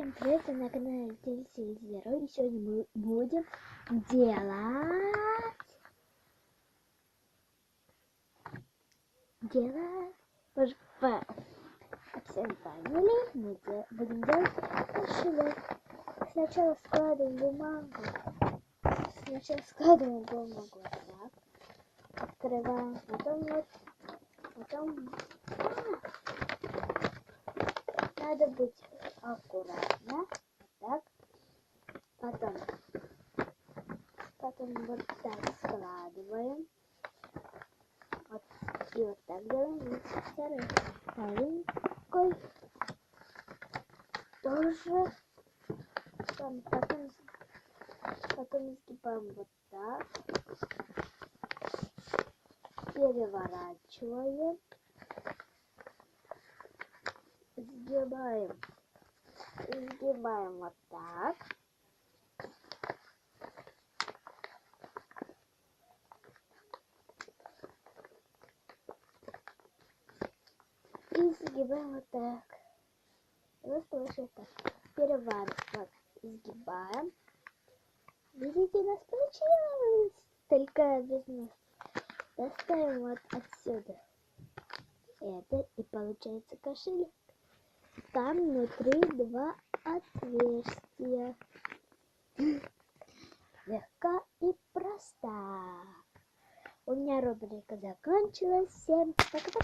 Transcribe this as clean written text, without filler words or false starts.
Всем привет, вы на канале Зеро, и сегодня мы будем делать всем поняли, мы будем делать кошелек. Сначала складываем бумагу, вот так, открываем, потом надо быть аккуратно, вот так, потом вот так складываем, вот, и вот так делаем, и второй тоже, потом сгибаем вот так, переворачиваем, сгибаем вот так. И сгибаем вот так. Просто так. Переворачиваем. Вот, сгибаем. Видите, у нас получилось. Только без нас. Доставим вот отсюда это, и получается кошелек. Там внутри два отверстия. Легко и просто. У меня рубрика закончилась. Всем пока-пока.